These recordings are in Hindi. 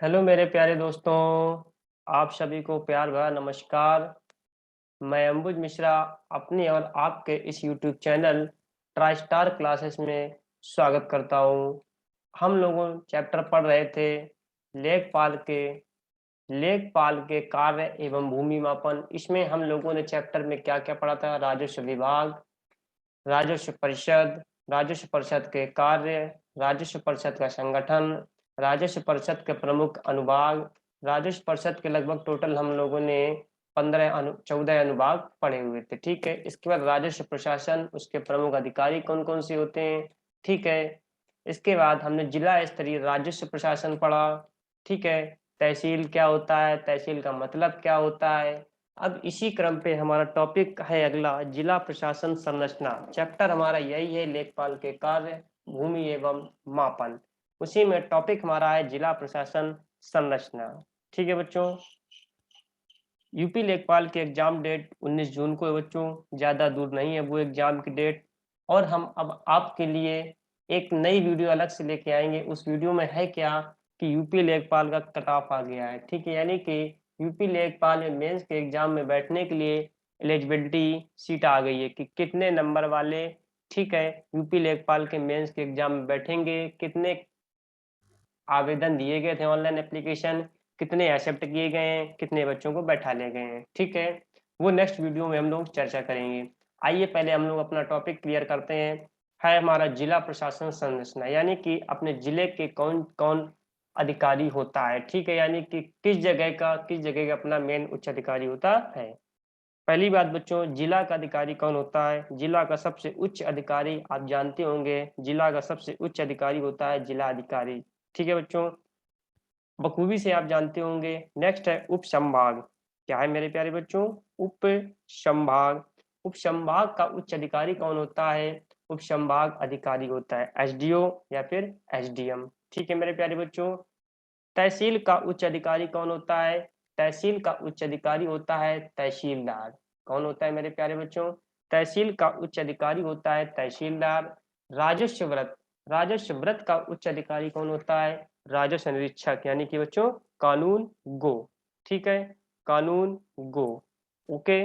हेलो मेरे प्यारे दोस्तों, आप सभी को प्यार भरा नमस्कार। मैं अंबुज मिश्रा अपने और आपके इस YouTube channel try star classes में स्वागत करता हूँ। हम लोगों चैप्टर पढ़ रहे थे लेखपाल के कार्य एवं भूमि मापन। इसमें हम लोगों ने चैप्टर में क्या-क्या पढ़ा था? राजस्व विभाग, राजस्व परिषद, राजस्व परिषद के कार्य, राजस्व परिषद का संगठन, राजस्व परिषद के प्रमुख अनुभाग, राजस्व परिषद के लगभग टोटल हम लोगों ने 14 अनुभाग पढ़े हुए थे, ठीक है। इसके बाद राजस्व प्रशासन, उसके प्रमुख अधिकारी कौन-कौन से होते हैं, ठीक है। इसके बाद हमने जिला स्तरीय राजस्व प्रशासन पढ़ा, ठीक है। तहसील क्या होता है, तहसील का मतलब क्या होता है। अब इसी क्रम पे हमारा टॉपिक है अगला जिला प्रशासन संरचना। चैप्टर हमारा यही है लेखपाल के कार्य, भूमि एवं मापन। उसी में टॉपिक हमारा है जिला प्रशासन संरचना। ठीक है बच्चों। यूपी लेखपाल की एग्जाम डेट 19 जून को है बच्चों, ज़्यादा दूर नहीं है वो एग्जाम की डेट। और हम अब आपके लिए एक नई वीडियो अलग से लेके आएंगे। उस वीडियो में है क्या कि यूपी लेखपाल का कट ऑफ आ गया है, ठीक है। यानी कि यूपी लेखपाल में मेंस के एग्जाम में बैठने के लिए एलिजिबिलिटी सीट आ गई है कि कितने नंबर वाले, ठीक है, यूपी लेखपाल के मेंस के एग्जाम में बैठेंगे, कितने आवेदन दिए गए थे ऑनलाइन एप्लीकेशन, कितने एक्सेप्ट किए गए हैं, कितने बच्चों को बैठा लिए गए हैं, ठीक है। वो नेक्स्ट वीडियो में हम लोग चर्चा करेंगे। आइए पहले हम लोग अपना टॉपिक क्लियर करते हैं। है हमारा जिला प्रशासन संरचना, यानी कि अपने जिले के कौन-कौन अधिकारी होता है, ठीक है। यानी कि किस जगह का अपना मेन उच्च अधिकारी होता है। पहली बात बच्चों, जिला का अधिकारी कौन होता है? जिला का सबसे उच्च अधिकारी आप जानते होंगे, जिला का सबसे उच्च अधिकारी होता है जिला अधिकारी, ठीक है बच्चों। बखूबी से आप जानते होंगे। नेक्स्ट है उप संभाग। क्या है मेरे प्यारे बच्चों? उप संभाग। उप संभाग का उच्च अधिकारी कौन होता है? उप संभाग अधिकारी होता है एसडीओ या फिर एसडीएम, ठीक है मेरे प्यारे बच्चों। तहसील का उच्च अधिकारी कौन होता है? तहसील का उच्च अधिकारी होता है तहसीलदार। कौन होता है मेरे प्यारे बच्चों? तहसील का उच्च अधिकारी होता है तहसीलदार। राजस्व व्रत, राजस्व व्रत का उच्च अधिकारी कौन होता है? राजस्व निरीक्षक, यानी कि बच्चों कानून गो, ठीक है, कानून गो, ओके।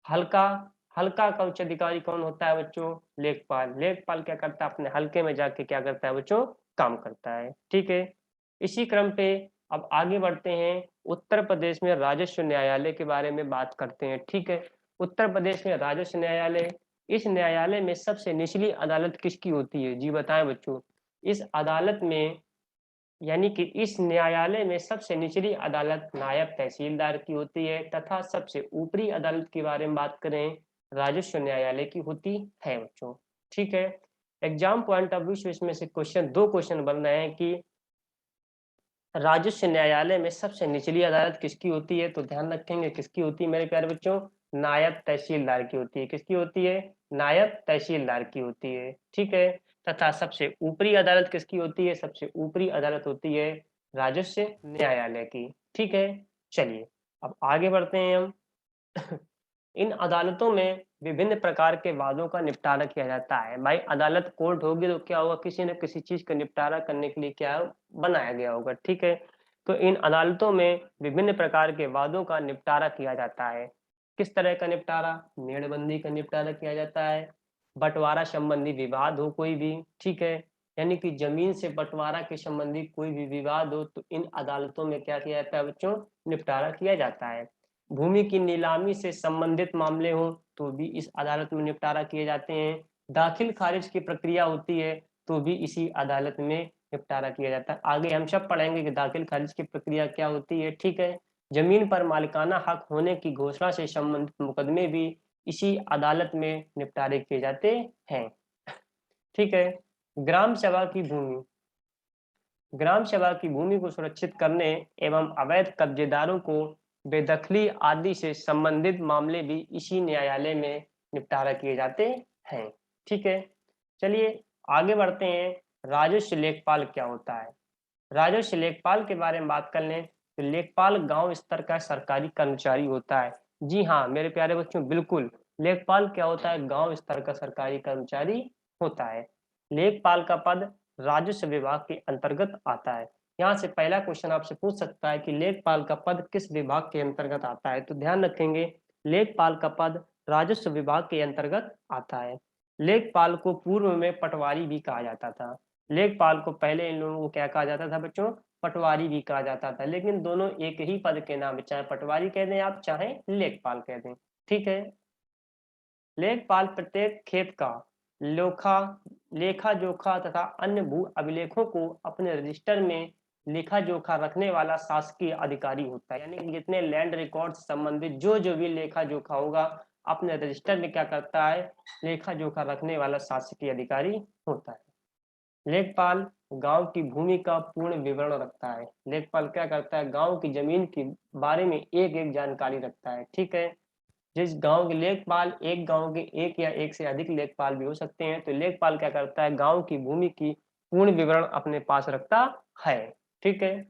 हल्का, हल्का का उच्च अधिकारी कौन होता है बच्चों? लेखपाल। लेखपाल क्या करता है? अपने हल्के में जाके क्या करता है बच्चों? काम करता है, ठीक है। इसी क्रम पे अब आगे बढ़ते हैं। उत्तर प्रदेश में राजस्व न्यायालय के बारे में बात करते हैं, ठीक है। उत्तर प्रदेश में राजस्व न्यायालय, इस न्यायालय में सबसे निचली अदालत किसकी होती है? जी बताएं बच्चों। इस अदालत में, यानी कि इस न्यायालय में सबसे निचली अदालत नायब तहसीलदार की होती है, तथा सबसे ऊपरी अदालत के बारे में बात करें, राजस्व न्यायालय की होती है बच्चों, ठीक है। एग्जाम पॉइंट ऑफ व्यू से इसमें से दो क्वेश्चन बन रहे हैं कि राजस्व न्यायालय में सबसे निचली अदालत किसकी होती है? तो ध्यान रखेंगे किसकी होती है मेरे प्यारे बच्चों? नायब तहसीलदार की होती है। किसकी होती है? नायब तहसीलदार की होती है, ठीक है। तथा सबसे ऊपरी अदालत किसकी होती है? सबसे ऊपरी अदालत होती है राजस्व न्यायालय की, ठीक है। चलिए अब आगे बढ़ते हैं हम। इन अदालतों में विभिन्न प्रकार के वादों का निपटारा किया जाता है। भाई अदालत कोर्ट होगी तो क्या होगा? किसी न किसी चीज का निपटारा करने के लिए क्या है? बनाया गया होगा, ठीक है। तो इन अदालतों में विभिन्न प्रकार के वादों का निपटारा किया जाता है। किस तरह का निपटारा? मेड़बंदी का निपटारा किया जाता है। बंटवारा संबंधी विवाद हो कोई भी, ठीक है, यानी कि जमीन से बंटवारा के संबंधी कोई भी विवाद हो तो इन अदालतों में क्या किया जाता है बच्चों? निपटारा किया जाता है। भूमि की नीलामी से संबंधित मामले हों तो भी इस अदालत में निपटारा किए जाते हैं। दाखिल खारिज की प्रक्रिया होती है तो भी इसी अदालत में निपटारा किया जाता है। आगे हम सब पढ़ेंगे कि दाखिल खारिज की प्रक्रिया क्या होती है, ठीक है। जमीन पर मालिकाना हक होने की घोषणा से संबंधित मुकदमे भी इसी अदालत में निपटारे किए जाते हैं, ठीक है। ग्राम सभा की भूमि, ग्राम सभा की भूमि को सुरक्षित करने एवं अवैध कब्जेदारों को बेदखली आदि से संबंधित मामले भी इसी न्यायालय में निपटारा किए जाते हैं, ठीक है। चलिए आगे बढ़ते हैं। राजस्व लेखपाल क्या होता है? राजस्व लेखपाल के बारे में बात कर लें तो लेखपाल गांव स्तर का सरकारी कर्मचारी होता है। जी हाँ मेरे प्यारे बच्चों, बिल्कुल। लेखपाल क्या होता है? गांव स्तर का सरकारी कर्मचारी होता है। लेखपाल का पद राजस्व विभाग के अंतर्गत आता है। यहाँ से पहला क्वेश्चन आपसे पूछ सकता है कि लेखपाल का पद किस विभाग के अंतर्गत आता है? तो ध्यान रखेंगे, लेखपाल का पद राजस्व विभाग के अंतर्गत आता है। लेखपाल को पूर्व में पटवारी भी कहा जाता था। लेखपाल को पहले इन लोगों को क्या कहा जाता था बच्चों? पटवारी भी कहा जाता था, लेकिन दोनों एक ही पद के नाम है, चाहे पटवारी कह दें आप, चाहे लेखपाल कह दें। ठीक है। लेखपाल प्रत्येक खेत का लोखा लेखा जोखा तथा अन्य भू अभिलेखों को अपने रजिस्टर में लेखा जोखा रखने वाला शासकीय अधिकारी होता है। यानी कि जितने लैंड रिकॉर्ड से संबंधित जो भी लेखा जोखा होगा, अपने रजिस्टर में क्या करता है? लेखा जोखा रखने वाला शासकीय अधिकारी होता है। लेखपाल गांव की भूमि का पूर्ण विवरण रखता है। लेखपाल क्या करता है? गांव की जमीन के बारे में एक एक जानकारी रखता है। ठीक है। जिस गांव के लेखपाल, एक गांव के एक या एक से अधिक लेखपाल भी हो सकते हैं, तो लेखपाल क्या करता है? गांव की भूमि की पूर्ण विवरण अपने पास रखता है। ठीक है।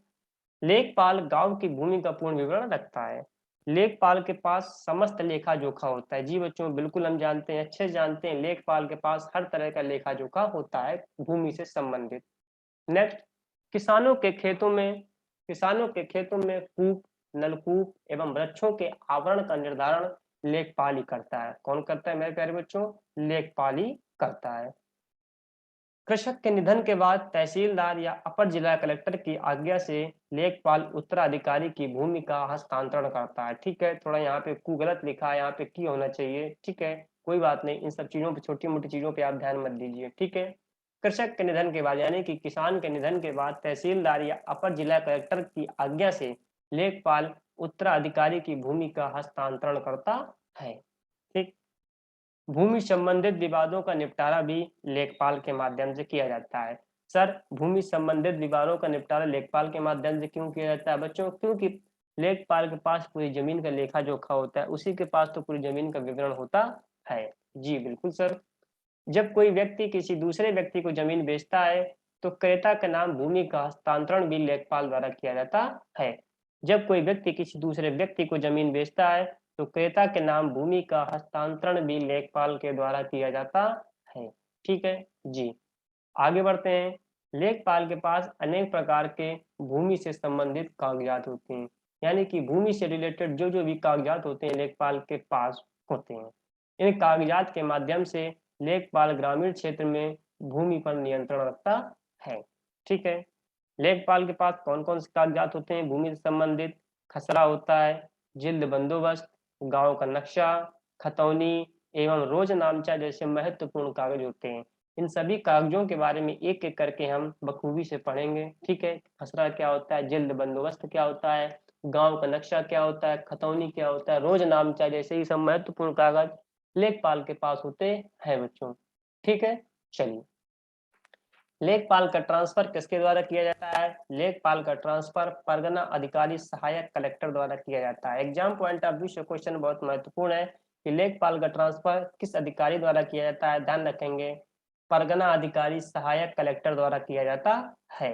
लेखपाल गांव की भूमि का पूर्ण विवरण रखता है। लेखपाल के पास समस्त लेखा जोखा होता है। जी बच्चों, बिल्कुल हम जानते हैं, अच्छे से जानते हैं, लेखपाल के पास हर तरह का लेखा जोखा होता है भूमि से संबंधित। नेक्स्ट, किसानों के खेतों में किसानों के खेतों में कूप, नलकूप एवं वृक्षों के आवरण का निर्धारण लेखपाल ही करता है। कौन करता है मेरे प्यारे बच्चों? लेखपाल ही करता है। कृषक के निधन के बाद तहसीलदार या अपर जिला कलेक्टर की आज्ञा से लेखपाल उत्तराधिकारी की भूमि का हस्तांतरण करता है। ठीक है, थोड़ा यहाँ पे कु गलत लिखा है, यहाँ पे की होना चाहिए। ठीक है, कोई बात नहीं, इन सब चीजों पे, छोटी मोटी चीजों पे आप ध्यान मत दीजिए। ठीक है। कृषक के निधन के बाद, यानी कि किसान के निधन के बाद तहसीलदार या अपर जिला कलेक्टर की आज्ञा से लेखपाल उत्तराधिकारी की भूमि का हस्तांतरण करता है। ठीक। भूमि संबंधित विवादों का निपटारा भी लेखपाल के माध्यम से किया जाता है। सर, भूमि संबंधित विवादों का निपटारा लेखपाल के माध्यम से क्यों किया जाता है बच्चों? क्योंकि लेखपाल के पास पूरी जमीन का लेखा जोखा होता है, उसी के पास तो पूरी जमीन का विवरण होता है। जी बिल्कुल सर। जब कोई व्यक्ति किसी दूसरे व्यक्ति को जमीन बेचता है, तो क्रेता के नाम भूमि का हस्तांतरण भी लेखपाल द्वारा किया जाता है। जब कोई व्यक्ति किसी दूसरे व्यक्ति को जमीन बेचता है, तो क्रेता के नाम भूमि का हस्तांतरण भी लेखपाल के द्वारा किया जाता है। ठीक है जी। आगे बढ़ते हैं। लेखपाल के पास अनेक प्रकार के भूमि से संबंधित कागजात होते हैं। यानी कि भूमि से रिलेटेड जो भी कागजात होते हैं, लेखपाल के पास होते हैं। इन कागजात के माध्यम से लेखपाल ग्रामीण क्षेत्र में भूमि पर नियंत्रण रखता है। ठीक है। लेखपाल के पास कौन कौन से कागजात होते हैं भूमि से संबंधित? खसरा होता है, जिल्द बंदोबस्त, गांव का नक्शा, खतौनी एवं रोजनामचा जैसे महत्वपूर्ण कागज होते हैं। इन सभी कागजों के बारे में एक एक करके हम बखूबी से पढ़ेंगे। ठीक है। खसरा क्या होता है, जिल्द बंदोबस्त क्या होता है, गांव का नक्शा क्या होता है, खतौनी क्या होता है, रोजनामचा जैसे ही सब महत्वपूर्ण कागज लेखपाल के पास होते हैं बच्चों। ठीक है। चलिए, लेखपाल का ट्रांसफर किसके द्वारा किया जाता है? लेखपाल का ट्रांसफर परगना अधिकारी सहायक कलेक्टर द्वारा किया जाता है। एग्जाम पॉइंट ऑफ व्यू से क्वेश्चन बहुत महत्वपूर्ण है कि लेखपाल का ट्रांसफर किस अधिकारी द्वारा किया जाता है। ध्यान रखेंगे, परगना अधिकारी सहायक कलेक्टर द्वारा किया जाता है।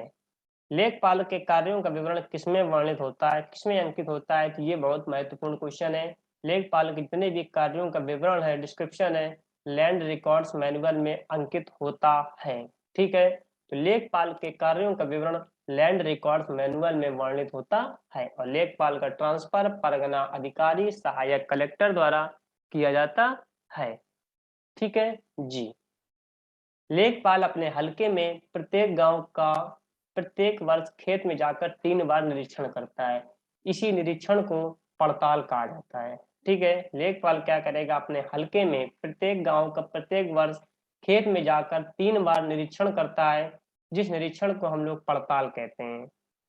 लेखपाल के कार्यों का विवरण किसमें वर्णित होता है, किसमें अंकित होता है? तो ये बहुत महत्वपूर्ण क्वेश्चन है। लेखपाल के जितने भी कार्यों का विवरण है, डिस्क्रिप्शन है, लैंड रिकॉर्ड्स मैनुअल में अंकित होता है। ठीक है। तो लेखपाल के कार्यों का विवरण लैंड रिकॉर्ड्स मैनुअल में वर्णित होता है, और लेखपाल का ट्रांसफर परगना अधिकारी सहायक कलेक्टर द्वारा किया जाता है। ठीक है जी। लेखपाल अपने हलके में प्रत्येक गांव का प्रत्येक वर्ष खेत में जाकर 3 बार निरीक्षण करता है। इसी निरीक्षण को पड़ताल कहा जाता है। ठीक है। लेखपाल क्या करेगा? अपने हलके में प्रत्येक गांव का प्रत्येक वर्ष खेत में जाकर 3 बार निरीक्षण करता है, जिस निरीक्षण को हम लोग पड़ताल कहते हैं।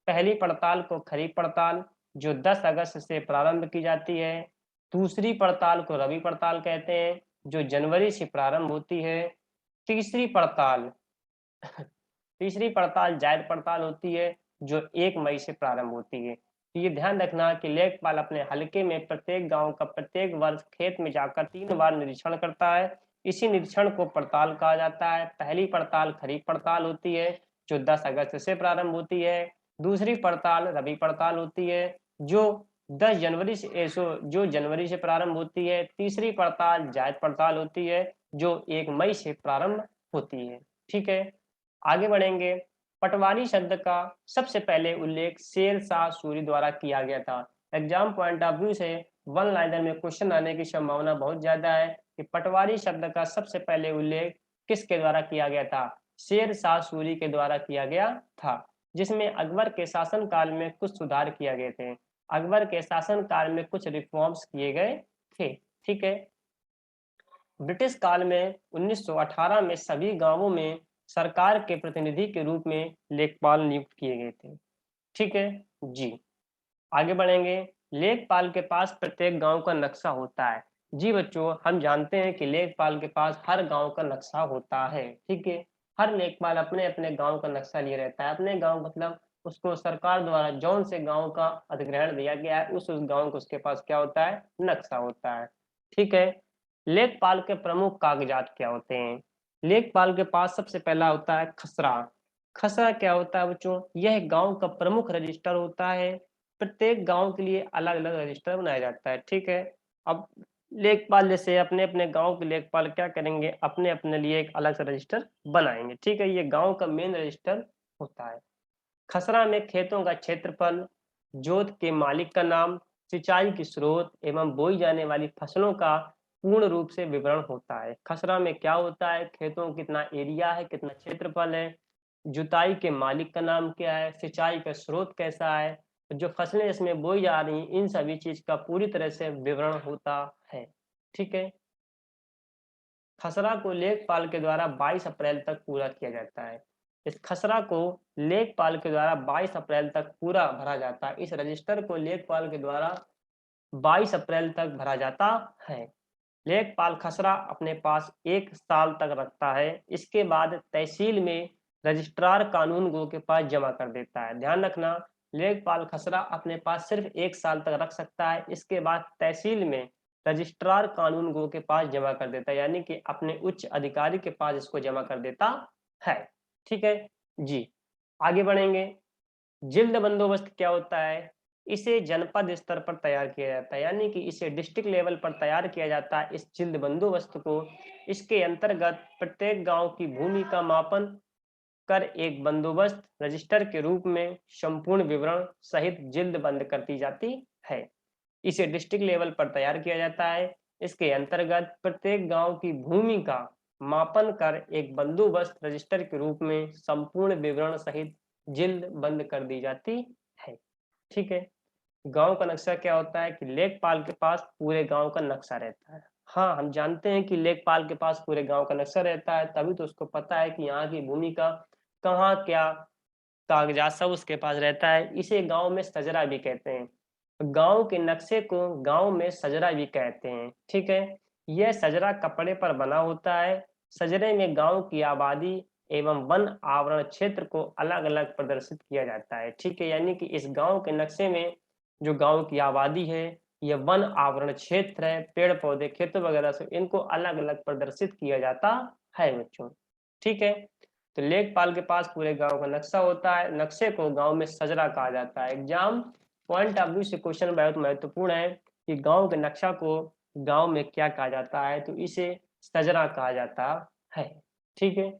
पहली पड़ताल को खरीफ पड़ताल, जो 10 अगस्त से प्रारंभ की जाती है। दूसरी पड़ताल को रबी पड़ताल कहते हैं, जो जनवरी से प्रारंभ होती है। तीसरी पड़ताल तीसरी पड़ताल जायद पड़ताल होती है, जो 1 मई से प्रारंभ होती है। तो ये ध्यान रखना कि लेखपाल अपने हलके में प्रत्येक गांव का प्रत्येक वर्ष खेत में जाकर 3 बार निरीक्षण करता है। इसी निरीक्षण को पड़ताल कहा जाता है। पहली पड़ताल खरीफ पड़ताल होती है, जो 10 अगस्त से प्रारंभ होती है। दूसरी पड़ताल रबी पड़ताल होती है, जो 10 जनवरी से जो जनवरी से प्रारंभ होती है। तीसरी पड़ताल जायद पड़ताल होती है, जो 1 मई से प्रारंभ होती है। ठीक है। आगे बढ़ेंगे। पटवारी शब्द का सबसे पहले उल्लेख शेर शाह सूरी द्वारा किया गया था। एग्जाम पॉइंट ऑफ व्यू से वन लाइनर में क्वेश्चन आने की संभावना बहुत ज्यादा है कि पटवारी शब्द का सबसे पहले उल्लेख किसके द्वारा किया गया था? शेर शाह सूरी के द्वारा किया गया था, जिसमें अकबर के शासन काल में कुछ सुधार किए गए थे। अकबर के शासन काल में कुछ रिफॉर्म्स किए गए थे। ठीक है। ब्रिटिश काल में 1918 में सभी गांवों में सरकार के प्रतिनिधि के रूप में लेखपाल नियुक्त किए गए थे। ठीक है जी। आगे बढ़ेंगे। लेखपाल के पास प्रत्येक गांव का नक्शा होता है। जी बच्चों, हम जानते हैं कि लेखपाल के पास हर गांव का नक्शा होता है। ठीक है। हर लेखपाल अपने अपने गांव का नक्शा लिए रहता है। अपने गांव मतलब उसको सरकार द्वारा जौन से गांव का अधिग्रहण दिया गया है उस गांव को उसके पास क्या होता है? नक्शा होता है। ठीक है। लेखपाल के प्रमुख कागजात क्या होते हैं? लेखपाल के पास सबसे पहला होता है खसरा। खसरा क्या होता है बच्चों? यह गांव का प्रमुख रजिस्टर होता है। प्रत्येक गांव के लिए अलग अलग रजिस्टर बनाया जाता है। ठीक है। अब लेखपाल जैसे अपने अपने गांव के लेखपाल क्या करेंगे? अपने अपने लिए एक अलग से रजिस्टर बनाएंगे। ठीक है। ये गांव का मेन रजिस्टर होता है। खसरा में खेतों का क्षेत्रफल, जोत के मालिक का नाम, सिंचाई की स्रोत एवं बोई जाने वाली फसलों का पूर्ण रूप से विवरण होता है। खसरा में क्या होता है? खेतों का कितना एरिया है, कितना क्षेत्रफल है, जुताई के मालिक का नाम क्या है, सिंचाई का स्रोत कैसा है, जो फसलें इसमें बोई जा रही हैं, इन सभी चीज का पूरी तरह से विवरण होता है। ठीक है। खसरा को लेखपाल के द्वारा 22 अप्रैल तक पूरा किया जाता है। इस खसरा को लेखपाल के द्वारा 22 अप्रैल तक पूरा भरा जाता है। इस रजिस्टर को लेखपाल के द्वारा 22 अप्रैल तक भरा जाता है। लेखपाल खसरा अपने पास 1 साल तक रखता है। इसके बाद तहसील में रजिस्ट्रार कानून गो के पास जमा कर देता है। ध्यान रखना, लेखपाल खसरा अपने पास सिर्फ 1 साल तक रख सकता है। इसके बाद तहसील में रजिस्ट्रार कानून गो के पास जमा कर देता है, यानी कि अपने उच्च अधिकारी के पास इसको जमा कर देता है। ठीक है जी। आगे बढ़ेंगे। जिल्द बंदोबस्त क्या होता है? इसे जनपद स्तर पर तैयार किया जाता है, यानी कि इसे डिस्ट्रिक्ट लेवल पर तैयार किया जाता है इस जिल्द बंदोबस्त को। इसके अंतर्गत प्रत्येक गांव की भूमि का मापन कर एक बंदोबस्त रजिस्टर के रूप में संपूर्ण विवरण सहित जिल्द बंद कर दी जाती है। इसे डिस्ट्रिक्ट लेवल पर तैयार किया जाता है। इसके अंतर्गत प्रत्येक गांव की भूमि का मापन कर एक बंदोबस्त रजिस्टर के रूप में संपूर्ण विवरण सहित जिल्द बंद कर दी जाती है। ठीक है। गांव का नक्शा क्या होता है कि लेखपाल के पास पूरे गांव का नक्शा रहता है। हाँ, हम जानते हैं कि लेखपाल के पास पूरे गांव का नक्शा रहता है, तभी तो उसको पता है कि यहाँ की भूमि का कहाँ क्या कागजात सब उसके पास रहता है। इसे गांव में सजरा भी कहते हैं। गांव के नक्शे को गांव में सजरा भी कहते हैं। ठीक है। यह सजरा कपड़े पर बना होता है। सजरे में गांव की आबादी एवं वन आवरण क्षेत्र को अलग अलग प्रदर्शित किया जाता है। ठीक है। यानी कि इस गांव के नक्शे में जो गांव की आबादी है, यह वन आवरण क्षेत्र है, पेड़ पौधे खेतों वगैरह से इनको अलग अलग प्रदर्शित किया जाता है बच्चों। ठीक है। तो लेखपाल के पास पूरे गांव का नक्शा होता है। नक्शे को गांव में सजरा कहा जाता है। एग्जाम पॉइंट ऑफ व्यू से क्वेश्चन बहुत महत्वपूर्ण है कि गांव के नक्शा को गांव में क्या कहा जाता है? तो इसे सजरा कहा जाता है। ठीक है।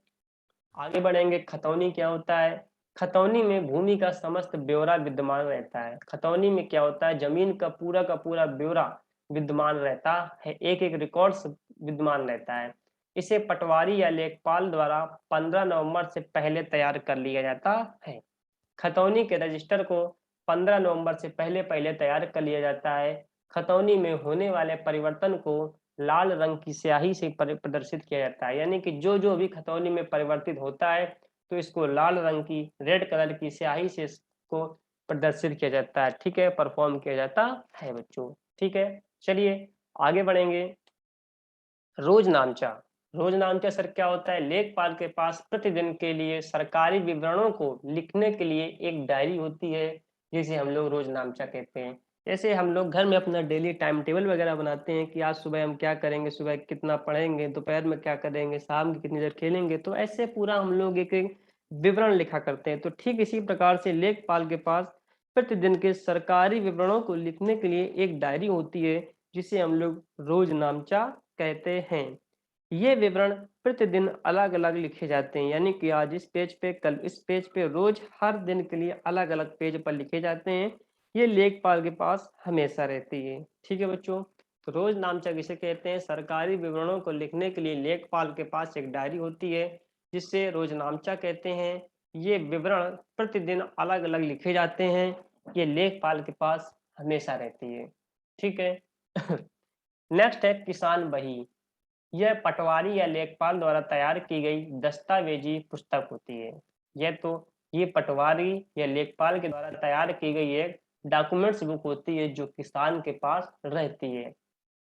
आगे बढ़ेंगे। खतौनी क्या होता है? खतौनी में भूमि का समस्त ब्यौरा विद्यमान रहता है। खतौनी में क्या होता है? जमीन का पूरा ब्यौरा विद्यमान रहता है, एक एक रिकॉर्ड्स विद्यमान रहता है। इसे पटवारी या लेखपाल द्वारा 15 नवंबर से पहले तैयार कर लिया जाता है। खतौनी के रजिस्टर को 15 नवंबर से पहले पहले तैयार कर लिया जाता है। खतौनी में होने वाले परिवर्तन को लाल रंग की स्याही से प्रदर्शित किया जाता है, यानी कि जो जो भी खतौनी में परिवर्तित होता है तो इसको लाल रंग की रेड कलर की स्याही से इसको प्रदर्शित किया जाता है। ठीक है। परफॉर्म किया जाता है बच्चों। ठीक है। चलिए आगे बढ़ेंगे। रोजनामचा। रोजनामचा सर क्या होता है? लेखपाल के पास प्रतिदिन के लिए सरकारी विवरणों को लिखने के लिए एक डायरी होती है, जिसे हम लोग रोजनामचा कहते हैं। जैसे हम लोग घर में अपना डेली टाइम टेबल वगैरह बनाते हैं कि आज सुबह हम क्या करेंगे, सुबह कितना पढ़ेंगे, दोपहर में क्या करेंगे, शाम की कितनी देर खेलेंगे, तो ऐसे पूरा हम लोग एक एक विवरण लिखा करते हैं। तो ठीक इसी प्रकार से लेखपाल के पास प्रतिदिन के सरकारी विवरणों को लिखने के लिए एक डायरी होती है, जिसे हम लोग रोजनामचा कहते हैं। ये विवरण प्रतिदिन अलग अलग लिखे जाते हैं, यानी कि आज इस पेज पे, कल इस पेज पे, रोज हर दिन के लिए अलग अलग पेज पर लिखे जाते हैं। ये लेखपाल के पास हमेशा रहती है। ठीक है बच्चों, तो रोज नामचा किसे कहते हैं? सरकारी विवरणों को लिखने के लिए लेखपाल के पास एक डायरी होती है जिससे रोज नामचा कहते हैं। ये विवरण प्रतिदिन अलग अलग लिखे जाते हैं। ये लेखपाल के पास हमेशा रहती है। ठीक है। नेक्स्ट है किसान बही। यह पटवारी या लेखपाल द्वारा तैयार की गई दस्तावेजी पुस्तक होती है। ये पटवारी या लेखपाल के द्वारा तैयार की गई एक डॉक्यूमेंट्स बुक होती है जो किसान के पास रहती है।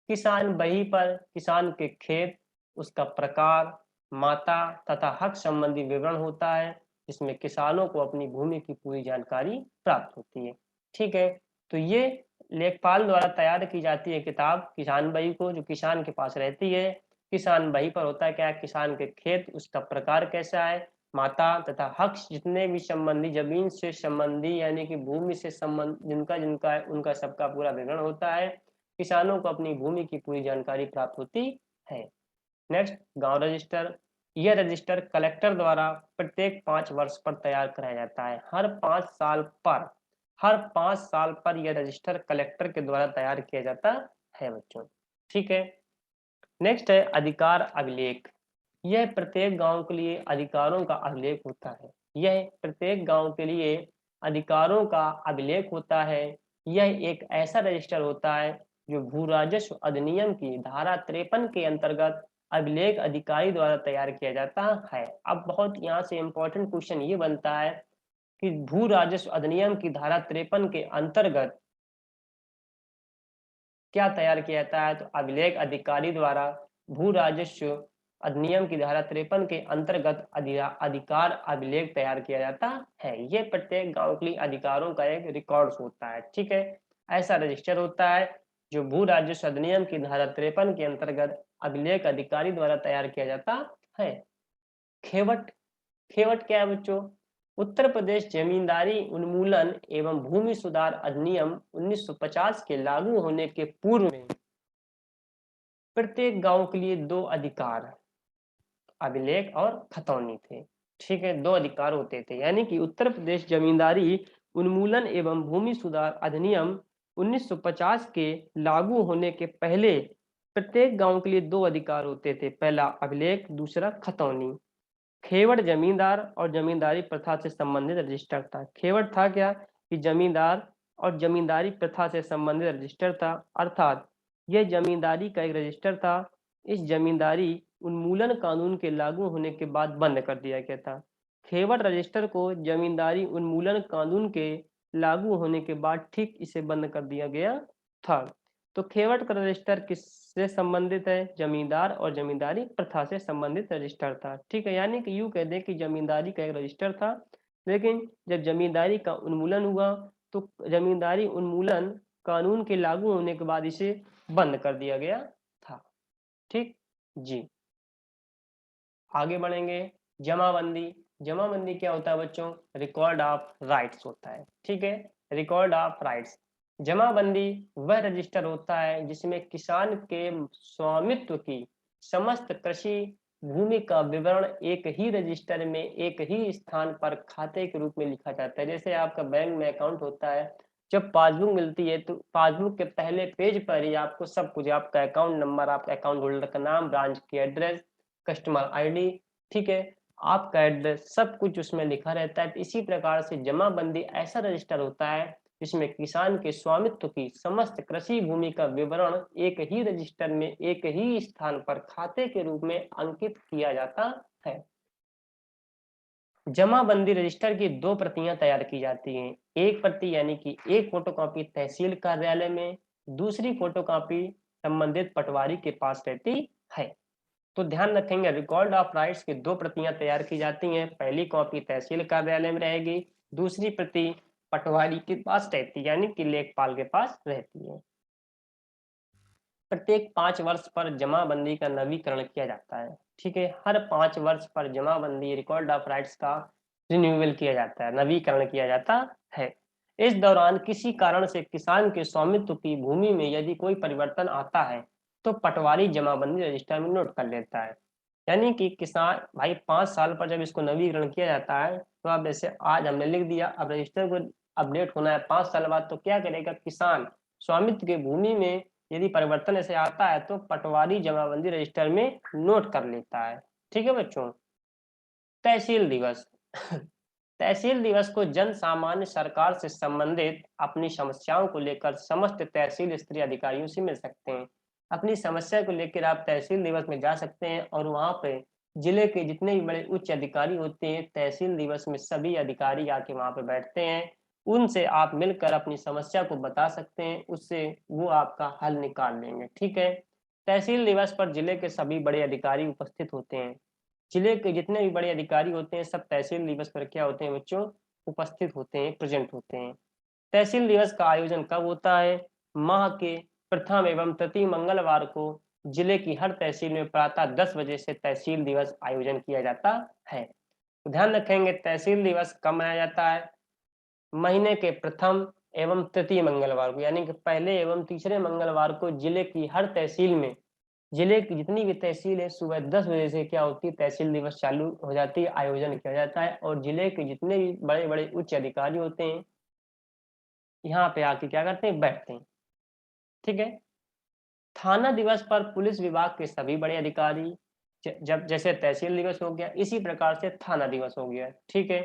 किसान बही पर किसान के खेत, उसका प्रकार, माता तथा हक संबंधी विवरण होता है, जिसमें किसानों को अपनी भूमि की पूरी जानकारी प्राप्त होती है। ठीक है, तो ये लेखपाल द्वारा तैयार की जाती है किताब किसान बही को, जो किसान के पास रहती है। किसान बही पर होता है क्या? किसान के खेत, उसका प्रकार कैसा है, माता तथा हक, जितने भी संबंधी, जमीन से संबंधी यानी कि भूमि से संबंध जिनका जिनका है उनका सबका पूरा विवरण होता है। किसानों को अपनी भूमि की पूरी जानकारी प्राप्त होती है। नेक्स्ट, गांव रजिस्टर। यह रजिस्टर कलेक्टर द्वारा प्रत्येक 5 वर्ष पर तैयार कराया जाता है। हर 5 साल पर यह रजिस्टर कलेक्टर के द्वारा तैयार किया जाता है बच्चों। ठीक है। नेक्स्ट है अधिकार अभिलेख। यह प्रत्येक गांव के लिए अधिकारों का अभिलेख होता है। यह प्रत्येक गांव के लिए अधिकारों का अभिलेख होता है। यह एक ऐसा रजिस्टर होता है जो भू राजस्व अधिनियम की धारा 53 के अंतर्गत अभिलेख अधिकारी द्वारा तैयार किया जाता है। अब बहुत यहाँ से इंपॉर्टेंट क्वेश्चन ये बनता है कि भू राजस्व अधिनियम की धारा 53 के अंतर्गत क्या तैयार किया जाता है? तो अभिलेख अधिकारी द्वारा भू राजस्व अधिनियम की धारा 53 के अंतर्गत अधिकार अभिलेख तैयार किया जाता है। ये प्रत्येक गांव के लिए अधिकारों का एक रिकॉर्ड्स होता है। ठीक है, ऐसा रजिस्टर होता है जो भू राजस्व अधिनियम की धारा 53 के अंतर्गत अभिलेख अधिकारी द्वारा तैयार किया जाता है। खेवट। खेवट क्या है बच्चों? उत्तर प्रदेश जमींदारी उन्मूलन एवं भूमि सुधार अधिनियम 1950 के लागू होने के पूर्व में प्रत्येक गांव के लिए 2 अधिकार, अभिलेख और खतौनी थे। ठीक है, 2 अधिकार होते थे, यानी कि उत्तर प्रदेश जमींदारी उन्मूलन एवं भूमि सुधार अधिनियम 1950 के लागू होने के पहले प्रत्येक गांव के लिए 2 अधिकार होते थे, पहला अभिलेख, दूसरा खतौनी। खेवट जमींदार और जमींदारी प्रथा से संबंधित रजिस्टर था। खेवट था क्या? कि जमींदार और जमींदारी प्रथा से संबंधित रजिस्टर था, अर्थात यह जमींदारी का एक रजिस्टर था। इस जमींदारी उन्मूलन कानून के लागू होने के बाद बंद कर दिया गया था। खेवट रजिस्टर को जमींदारी उन्मूलन कानून के लागू होने के बाद ठीक इसे बंद कर दिया गया था। तो खेवट का रजिस्टर किससे संबंधित है? जमींदार और जमींदारी प्रथा से संबंधित रजिस्टर था। ठीक है, यानी कि यूं कह दें कि जमींदारी का एक रजिस्टर था, लेकिन जब जमींदारी का उन्मूलन हुआ तो जमींदारी उन्मूलन कानून के लागू होने के बाद इसे बंद कर दिया गया था। ठीक जी, आगे बढ़ेंगे। जमाबंदी। जमाबंदी क्या होता है बच्चों? रिकॉर्ड ऑफ राइट्स होता है। ठीक है, रिकॉर्ड ऑफ राइट्स। जमाबंदी वह रजिस्टर होता है जिसमें किसान के स्वामित्व की समस्त कृषि भूमि का विवरण एक ही रजिस्टर में एक ही स्थान पर खाते के रूप में लिखा जाता है। जैसे आपका बैंक में अकाउंट होता है, जब पासबुक मिलती है तो पासबुक के पहले पेज पर ही आपको सब कुछ, आपका अकाउंट नंबर, आपका अकाउंट होल्डर का नाम, ब्रांच की एड्रेस, कस्टमर आईडी, ठीक है, आपका एड्रेस, सब कुछ उसमें लिखा रहता है। तो इसी प्रकार से जमाबंदी ऐसा रजिस्टर होता है जिसमें किसान के स्वामित्व की समस्त कृषि भूमि का विवरण एक ही रजिस्टर में एक ही स्थान पर खाते के रूप में अंकित किया जाता है। जमाबंदी रजिस्टर की 2 प्रतियां तैयार की जाती हैं। एक प्रति यानी कि एक फोटोकॉपी तहसील कार्यालय में, दूसरी फोटोकॉपी संबंधित पटवारी के पास रहती है। तो ध्यान रखेंगे, रिकॉर्ड ऑफ राइट्स की 2 प्रतियां तैयार की जाती हैं। पहली कॉपी तहसील कार्यालय में रहेगी, दूसरी प्रति पटवारी के पास रहती है, यानी कि लेखपाल के पास रहती है। प्रत्येक 5 वर्ष पर जमाबंदी का नवीकरण किया जाता है। ठीक है, हर 5 वर्ष पर जमाबंदी रिकॉर्ड ऑफ राइट्स का रिन्यूअल किया जाता है, नवीकरण किया जाता है। इस दौरान किसी कारण से किसान के स्वामित्व की भूमि में यदि कोई परिवर्तन आता है तो पटवारी जमाबंदी रजिस्टर में नोट कर लेता है। यानी कि किसान भाई 5 साल पर जब इसको नवीकरण किया जाता है, तो अब जैसे आज हमने लिख दिया, अब रजिस्टर को अपडेट होना है 5 साल बाद, तो क्या करेगा किसान, स्वामित्व की भूमि में यदि परिवर्तन ऐसे आता है तो पटवारी जमाबंदी रजिस्टर में नोट कर लेता है। ठीक है बच्चों। तहसील दिवस तहसील दिवस को जन सामान्य सरकार से संबंधित अपनी समस्याओं को लेकर समस्त तहसील स्तरीय अधिकारियों से मिल सकते हैं। अपनी समस्या को लेकर आप तहसील दिवस में जा सकते हैं और वहां पे जिले के जितने भी बड़े उच्च अधिकारी होते हैं, तहसील दिवस में सभी अधिकारी आके वहां पे बैठते हैं। उनसे आप मिलकर अपनी समस्या को बता सकते हैं, उससे वो आपका हल निकाल लेंगे। ठीक है। तहसील दिवस पर जिले के सभी बड़े अधिकारी उपस्थित होते हैं। जिले के जितने भी बड़े अधिकारी होते हैं सब तहसील दिवस पर क्या होते हैं बच्चों, उपस्थित होते हैं, प्रेजेंट होते हैं। तहसील दिवस का आयोजन कब होता है? माह के प्रथम एवं तृतीय मंगलवार को जिले की हर तहसील में प्रातः 10 बजे से तहसील दिवस आयोजन किया जाता है। तो ध्यान रखेंगे तहसील दिवस कब मनाया जाता है? महीने के प्रथम एवं तृतीय मंगलवार को, यानी कि पहले एवं तीसरे मंगलवार को जिले की हर तहसील में, जिले की जितनी भी तहसील है सुबह 10 बजे से क्या होती है, तहसील दिवस चालू हो जाती है, आयोजन किया जाता है और जिले के जितने भी बड़े बड़े उच्च अधिकारी होते हैं यहाँ पे आके क्या करते हैं, बैठते हैं। ठीक है। थाना दिवस पर पुलिस विभाग के सभी बड़े अधिकारी, जब जैसे तहसील दिवस हो गया इसी प्रकार से थाना दिवस हो गया। ठीक है।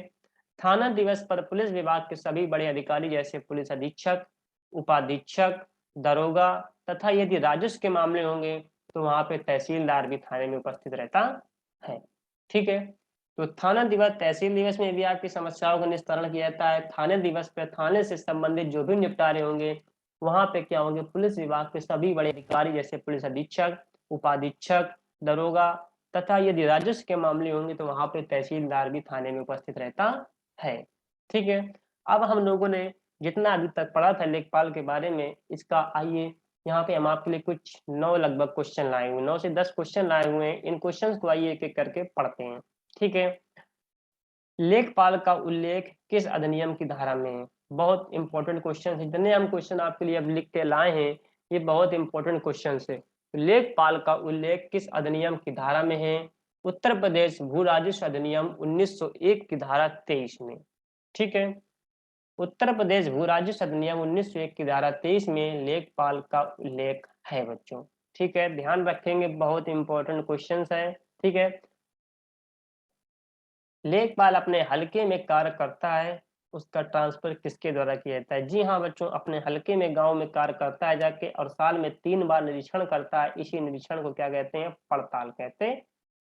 थाना दिवस पर पुलिस विभाग के सभी बड़े अधिकारी जैसे पुलिस अधीक्षक, उपाधीक्षक, दरोगा तथा यदि राजस्व के मामले होंगे तो वहां पे तहसीलदार भी थाने में उपस्थित रहता है। ठीक है। तो थाना दिवस, तहसील दिवस में भी आपकी समस्याओं का निस्तारण किया जाता है। थाने दिवस पर थाने से संबंधित जो भी निपटारे होंगे वहां पे क्या होंगे, पुलिस विभाग के सभी बड़े अधिकारी जैसे पुलिस अधीक्षक, उपाधीक्षक, दरोगा तथा यदि राजस्व के मामले होंगे तो वहां पे तहसीलदार भी थाने में उपस्थित रहता है। ठीक है। अब हम लोगों ने जितना अभी तक पढ़ा था लेखपाल के बारे में, इसका आइए यहाँ पे हम आपके लिए कुछ 9 लगभग क्वेश्चन लाए हुए, 9 से 10 क्वेश्चन लाए हुए हैं। इन क्वेश्चंस को आइए एक एक करके पढ़ते हैं। ठीक है। लेखपाल का उल्लेख किस अधिनियम की धारा में है? बहुत इंपॉर्टेंट क्वेश्चन है, जितने हम क्वेश्चन आपके लिए अब लिख के लाए हैं ये बहुत इंपॉर्टेंट क्वेश्चन है। लेखपाल का उल्लेख किस अधिनियम की धारा में है? उत्तर प्रदेश भू राजस्व अधिनियम 1901 की धारा 23 में। ठीक है। उत्तर प्रदेश भू राजस्व अधिनियम 1901 की धारा 23 में लेखपाल का उल्लेख है बच्चों। ठीक है, ध्यान रखेंगे, बहुत इंपॉर्टेंट क्वेश्चन है। ठीक है। लेखपाल अपने हलके में कार्य करता है, उसका ट्रांसफर किसके द्वारा किया जाता है? जी हाँ बच्चों, अपने हलके में गांव में कार्य करता है जाके और साल में 3 बार निरीक्षण करता है। इसी निरीक्षण को क्या कहते हैं? पड़ताल कहते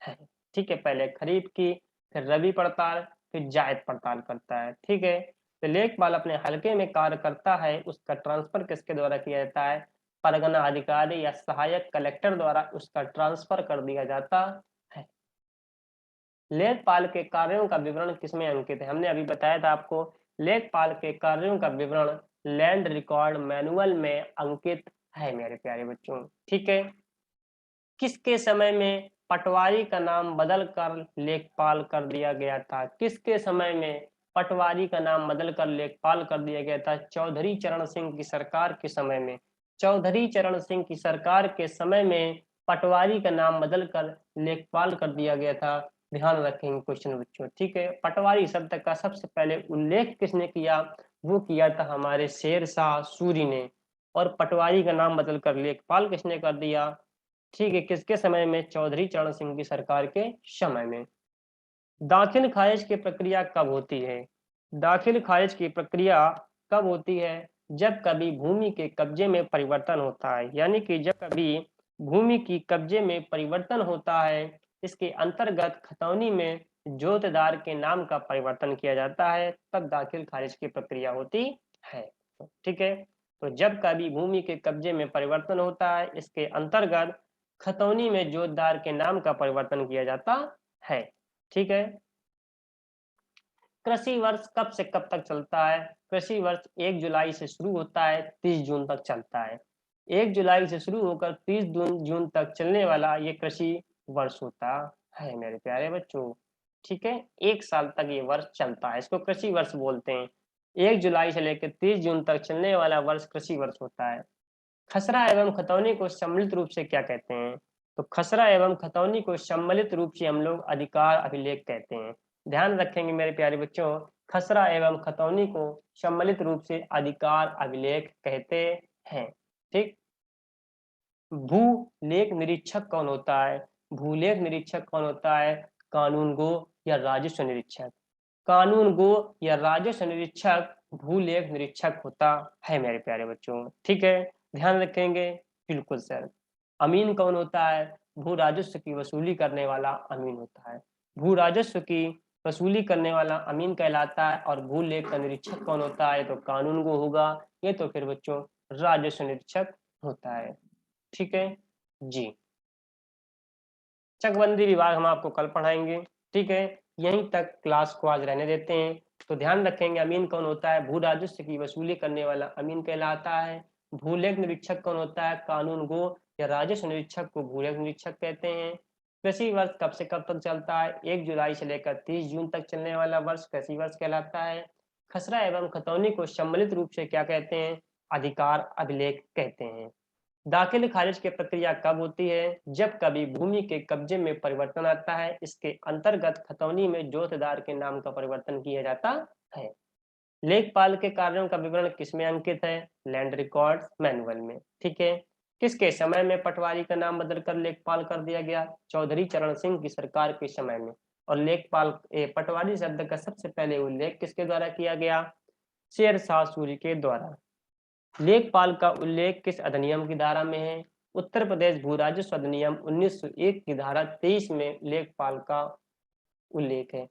हैं। ठीक है, पहले खरीफ की, फिर रबी पड़ताल, फिर जायद पड़ताल करता है। ठीक है। तो लेखपाल अपने हलके में कार्य करता है, उसका ट्रांसफर किसके द्वारा किया जाता है? परगना अधिकारी या सहायक कलेक्टर द्वारा उसका ट्रांसफर कर दिया जाता है। लेखपाल के कार्यों का विवरण किसमें अंकित है? हमने अभी बताया था आपको, लेखपाल के कार्यों का विवरण लैंड रिकॉर्ड मैनुअल में अंकित है मेरे प्यारे बच्चों। ठीक है। किसके समय में पटवारी का नाम बदल कर लेखपाल कर दिया गया था? किसके समय में पटवारी का नाम बदल कर लेखपाल कर दिया गया था? चौधरी चरण सिंह की सरकार के समय में। चौधरी चरण सिंह की सरकार के समय में पटवारी का नाम बदल कर लेखपाल कर दिया गया था। ध्यान रखेंगे क्वेश्चन बच्चों। ठीक है। पटवारी शब्द का सबसे पहले उल्लेख किसने किया? वो किया था हमारे शेरशाह सूरी ने। और पटवारी का नाम बदलकर लेखपाल किसने कर दिया? ठीक है, किसके समय में? चौधरी चरण सिंह की सरकार के समय में। दाखिल खारिज की प्रक्रिया कब होती है? दाखिल खारिज की प्रक्रिया कब होती है? जब कभी भूमि के कब्जे में परिवर्तन होता है, यानी कि जब कभी भूमि की कब्जे में परिवर्तन होता है, इसके अंतर्गत खतौनी में जोतदार के नाम का परिवर्तन किया जाता है, तब दाखिल खारिज की प्रक्रिया होती है। ठीक है। तो जब कभी भूमि के कब्जे में परिवर्तन होता है, इसके अंतर्गत खतौनी में जोतदार के नाम का परिवर्तन किया जाता है। ठीक है। कृषि वर्ष कब से कब तक चलता है? कृषि वर्ष 1 जुलाई से शुरू होता है, 30 जून तक चलता है। 1 जुलाई से शुरू होकर 30 जून तक चलने वाला ये कृषि वर्ष होता है मेरे प्यारे बच्चों। ठीक है, 1 साल तक ये वर्ष चलता है, इसको कृषि वर्ष बोलते हैं। 1 जुलाई से लेकर 30 जून तक चलने वाला वर्ष कृषि वर्ष होता है। खसरा एवं खतौनी को सम्मिलित रूप से क्या कहते हैं? तो खसरा एवं खतौनी को सम्मिलित रूप से हम लोग अधिकार अभिलेख कहते हैं। ध्यान रखेंगे मेरे प्यारे बच्चों, खसरा एवं खतौनी को सम्मिलित रूप से अधिकार अभिलेख कहते हैं। ठीक। भूलेख निरीक्षक कौन होता है? भूलेख निरीक्षक कौन होता है? कानूनगो या राजस्व निरीक्षक। कानूनगो या राजस्व निरीक्षक भूलेख निरीक्षक होता है मेरे प्यारे बच्चों। ठीक है, ध्यान रखेंगे। बिल्कुल सर। अमीन कौन होता है? भू राजस्व की वसूली करने वाला अमीन होता है। भू राजस्व की वसूली करने वाला अमीन कहलाता है। और भूलेख का निरीक्षक कौन होता है? तो कानूनगो होगा। ये तो फिर बच्चों राजस्व निरीक्षक होता है। ठीक है जी। चकबंदी विभाग हम आपको कल पढ़ाएंगे। ठीक है, यहीं तक क्लास को आज रहने देते हैं। तो ध्यान रखेंगे, अमीन कौन होता है? भू राजस्व की वसूली करने वाला अमीन कहलाता है। भूलेख निरीक्षक कौन होता है? कानून गो या राजस्व निरीक्षक को भूलेख निरीक्षक कहते हैं। कृषि वर्ष कब से कब तक चलता है? 1 जुलाई से लेकर 30 जून तक चलने वाला वर्ष कृषि वर्ष कहलाता है। खसरा एवं खतौनी को सम्मिलित रूप से क्या कहते हैं? अधिकार अभिलेख कहते हैं। दाखिल खारिज की प्रक्रिया कब होती है? जब कभी भूमि के कब्जे में परिवर्तन आता है। इसके अंतर्गत खतौनी में जोतदार के नाम का परिवर्तन किया जाता है। लेखपाल के कार्यों का विवरण किसमें अंकित है? लैंड रिकॉर्ड्स मैनुअल में। ठीक है। किसके समय में पटवारी का नाम बदलकर लेखपाल कर दिया गया? चौधरी चरण सिंह की सरकार के समय में। और लेखपाल पटवारी शब्द का सबसे पहले उल्लेख किसके द्वारा किया गया? शेरशाह सूरी के द्वारा। लेखपाल का उल्लेख किस अधिनियम की धारा में है? उत्तर प्रदेश भू राजस्व अधिनियम 1901 की धारा 23 में लेखपाल का उल्लेख है।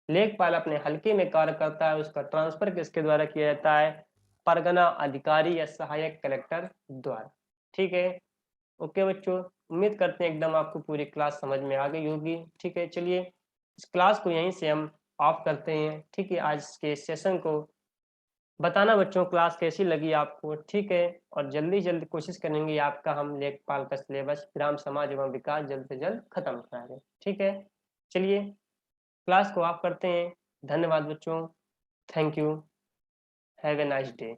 लेखपाल अपने हल्के में कार्य करता है, उसका ट्रांसफर किसके द्वारा किया जाता है? परगना अधिकारी या सहायक कलेक्टर द्वारा। ठीक है, ओके बच्चों, उम्मीद करते हैं एकदम आपको पूरी क्लास समझ में आ गई होगी। ठीक है, चलिए इस क्लास को यहीं से हम ऑफ करते हैं। ठीक है, आज के सेशन को बताना बच्चों क्लास कैसी लगी आपको। ठीक है, और जल्दी जल्दी कोशिश करेंगे आपका हम लेखपाल का सिलेबस ग्राम समाज एवं विकास जल्द से जल्द खत्म करा दें। ठीक है, चलिए क्लास को ऑफ करते हैं। धन्यवाद बच्चों, thank you, have a nice day.